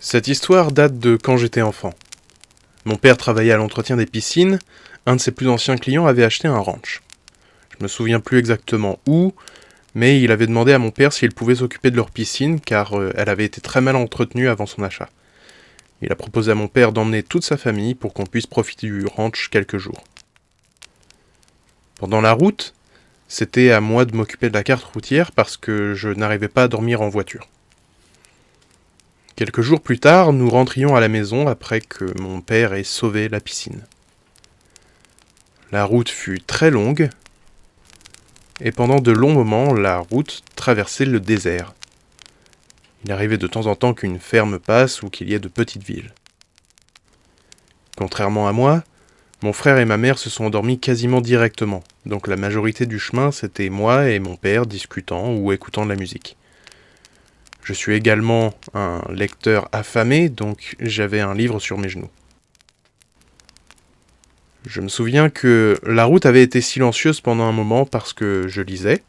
Cette histoire date de quand j'étais enfant. Mon père travaillait à l'entretien des piscines, un de ses plus anciens clients avait acheté un ranch. Je me souviens plus exactement où, mais il avait demandé à mon père s'il pouvait s'occuper de leur piscine car elle avait été très mal entretenue avant son achat. Il a proposé à mon père d'emmener toute sa famille pour qu'on puisse profiter du ranch quelques jours. Pendant la route, c'était à moi de m'occuper de la carte routière parce que je n'arrivais pas à dormir en voiture. Quelques jours plus tard, nous rentrions à la maison après que mon père ait sauvé la piscine. La route fut très longue, et pendant de longs moments, la route traversait le désert. Il arrivait de temps en temps qu'une ferme passe ou qu'il y ait de petites villes. Contrairement à moi, mon frère et ma mère se sont endormis quasiment directement, donc la majorité du chemin c'était moi et mon père discutant ou écoutant de la musique. Je suis également un lecteur affamé, donc j'avais un livre sur mes genoux. Je me souviens que la route avait été silencieuse pendant un moment parce que je lisais.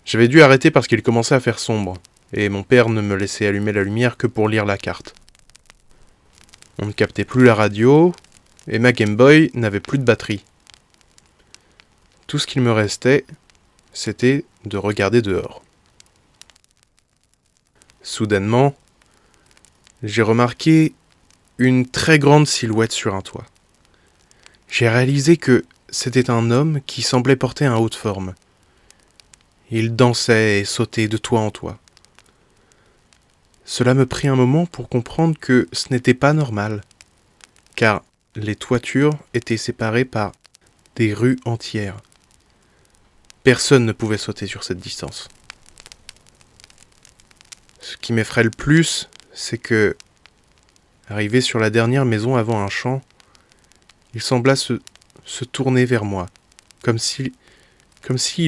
J'avais dû arrêter parce qu'il commençait à faire sombre, et mon père ne me laissait allumer la lumière que pour lire la carte. On ne captait plus la radio, et ma Game Boy n'avait plus de batterie. Tout ce qu'il me restait, c'était de regarder dehors. Soudainement, j'ai remarqué une très grande silhouette sur un toit. J'ai réalisé que c'était un homme qui semblait porter un haut de forme. Il dansait et sautait de toit en toit. Cela me prit un moment pour comprendre que ce n'était pas normal, car les toitures étaient séparées par des rues entières. Personne ne pouvait sauter sur cette distance. Ce qui m'effraie le plus, c'est que, arrivé sur la dernière maison avant un champ, il sembla se tourner vers moi, comme s'il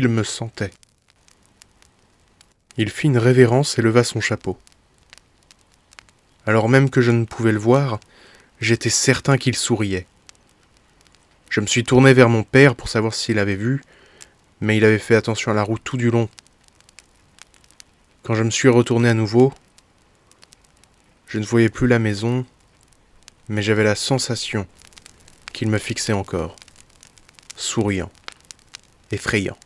me sentait. Il fit une révérence et leva son chapeau. Alors même que je ne pouvais le voir, j'étais certain qu'il souriait. Je me suis tourné vers mon père pour savoir s'il avait vu, mais il avait fait attention à la route tout du long. Quand je me suis retourné à nouveau, je ne voyais plus la maison, mais j'avais la sensation qu'il me fixait encore, souriant, effrayant.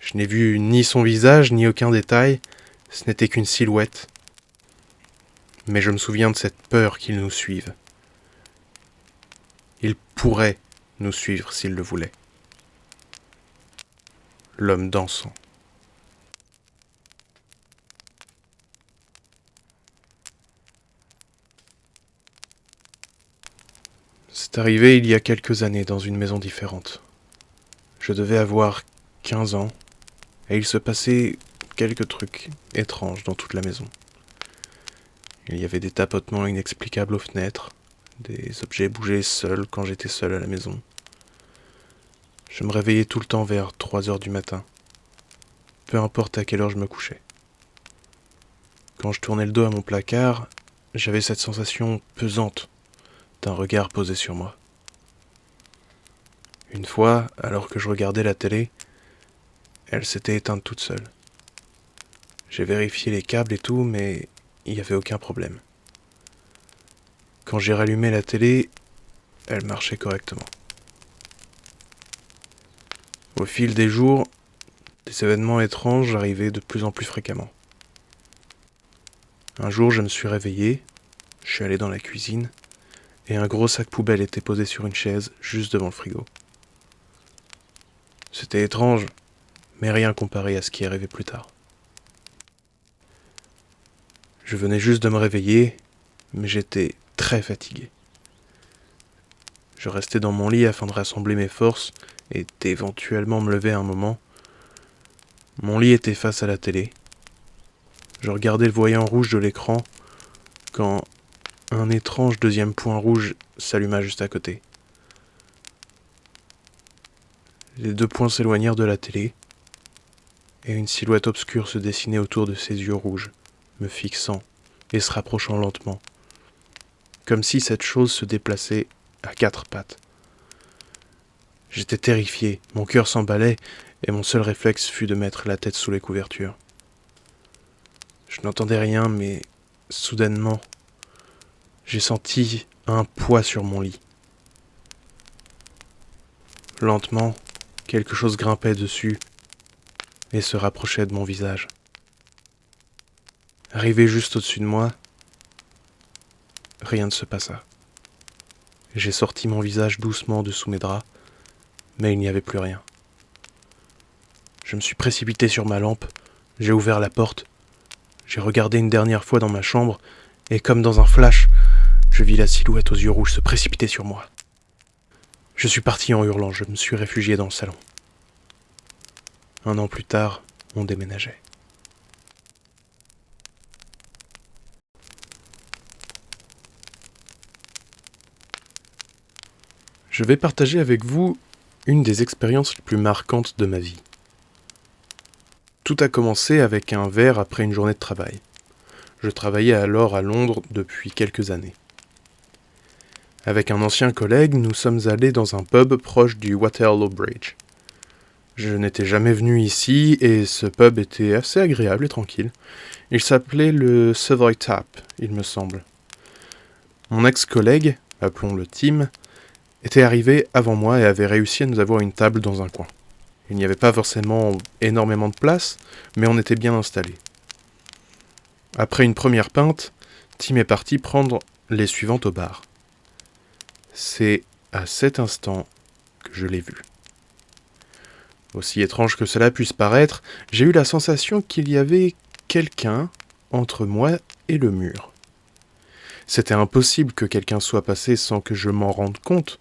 Je n'ai vu ni son visage, ni aucun détail, ce n'était qu'une silhouette. Mais je me souviens de cette peur qu'il nous suive. Il pourrait nous suivre s'il le voulait. L'homme dansant. C'est arrivé il y a quelques années dans une maison différente. Je devais avoir 15 ans et il se passait quelques trucs étranges dans toute la maison. Il y avait des tapotements inexplicables aux fenêtres, des objets bougeaient seuls quand j'étais seul à la maison. Je me réveillais tout le temps vers 3 heures du matin, peu importe à quelle heure je me couchais. Quand je tournais le dos à mon placard, j'avais cette sensation pesante d'un regard posé sur moi. Une fois, alors que je regardais la télé, elle s'était éteinte toute seule. J'ai vérifié les câbles et tout, mais il n'y avait aucun problème. Quand j'ai rallumé la télé, elle marchait correctement. Au fil des jours, des événements étranges arrivaient de plus en plus fréquemment. Un jour, je me suis réveillé, je suis allé dans la cuisine, et un gros sac poubelle était posé sur une chaise juste devant le frigo. C'était étrange, mais rien comparé à ce qui arrivait plus tard. Je venais juste de me réveiller, mais j'étais très fatigué. Je restais dans mon lit afin de rassembler mes forces et d'éventuellement me lever un moment. Mon lit était face à la télé. Je regardais le voyant rouge de l'écran quand un étrange deuxième point rouge s'alluma juste à côté. Les deux points s'éloignèrent de la télé et une silhouette obscure se dessinait autour de ses yeux rouges, me fixant et se rapprochant lentement, comme si cette chose se déplaçait à 4 pattes. J'étais terrifié, mon cœur s'emballait et mon seul réflexe fut de mettre la tête sous les couvertures. Je n'entendais rien, mais soudainement, j'ai senti un poids sur mon lit. Lentement, quelque chose grimpait dessus et se rapprochait de mon visage. Arrivé juste au-dessus de moi, rien ne se passa. J'ai sorti mon visage doucement de sous mes draps, mais il n'y avait plus rien. Je me suis précipité sur ma lampe, j'ai ouvert la porte, j'ai regardé une dernière fois dans ma chambre, et comme dans un flash, je vis la silhouette aux yeux rouges se précipiter sur moi. Je suis parti en hurlant, je me suis réfugié dans le salon. 1 an plus tard, on déménageait. Je vais partager avec vous une des expériences les plus marquantes de ma vie. Tout a commencé avec un verre après une journée de travail. Je travaillais alors à Londres depuis quelques années. Avec un ancien collègue, nous sommes allés dans un pub proche du Waterloo Bridge. Je n'étais jamais venu ici et ce pub était assez agréable et tranquille. Il s'appelait le Savoy Tap, il me semble. Mon ex-collègue, appelons-le Tim, était arrivé avant moi et avait réussi à nous avoir une table dans un coin. Il n'y avait pas forcément énormément de place, mais on était bien installés. Après une première pinte, Tim est parti prendre les suivantes au bar. C'est à cet instant que je l'ai vu. Aussi étrange que cela puisse paraître, j'ai eu la sensation qu'il y avait quelqu'un entre moi et le mur. C'était impossible que quelqu'un soit passé sans que je m'en rende compte.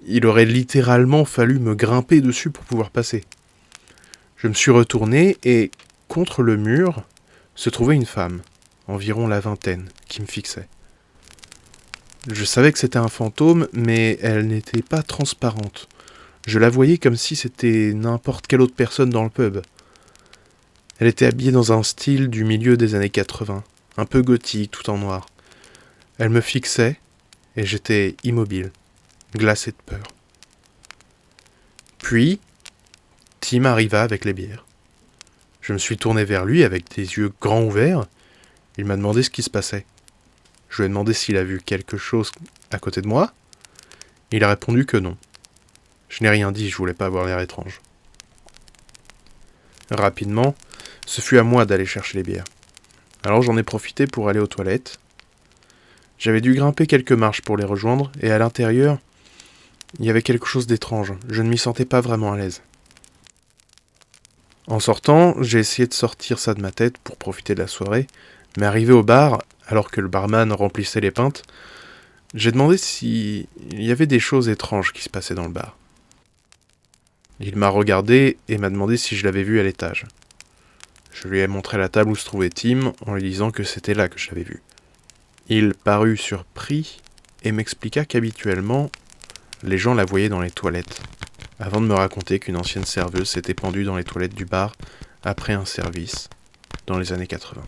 Il aurait littéralement fallu me grimper dessus pour pouvoir passer. Je me suis retourné et, contre le mur, se trouvait une femme, environ la vingtaine, qui me fixait. Je savais que c'était un fantôme, mais elle n'était pas transparente. Je la voyais comme si c'était n'importe quelle autre personne dans le pub. Elle était habillée dans un style du milieu des années 80, un peu gothique, tout en noir. Elle me fixait, et j'étais immobile, glacé de peur. Puis, Tim arriva avec les bières. Je me suis tourné vers lui avec des yeux grands ouverts. Il m'a demandé ce qui se passait. Je lui ai demandé s'il a vu quelque chose à côté de moi. Il a répondu que non. Je n'ai rien dit, je voulais pas avoir l'air étrange. Rapidement, ce fut à moi d'aller chercher les bières. Alors j'en ai profité pour aller aux toilettes. J'avais dû grimper quelques marches pour les rejoindre, et à l'intérieur, il y avait quelque chose d'étrange. Je ne m'y sentais pas vraiment à l'aise. En sortant, j'ai essayé de sortir ça de ma tête pour profiter de la soirée, mais arrivé au bar, alors que le barman remplissait les pintes, j'ai demandé s'il y avait des choses étranges qui se passaient dans le bar. Il m'a regardé et m'a demandé si je l'avais vu à l'étage. Je lui ai montré la table où se trouvait Tim en lui disant que c'était là que je l'avais vu. Il parut surpris et m'expliqua qu'habituellement, les gens la voyaient dans les toilettes, avant de me raconter qu'une ancienne serveuse s'était pendue dans les toilettes du bar après un service dans les années 80.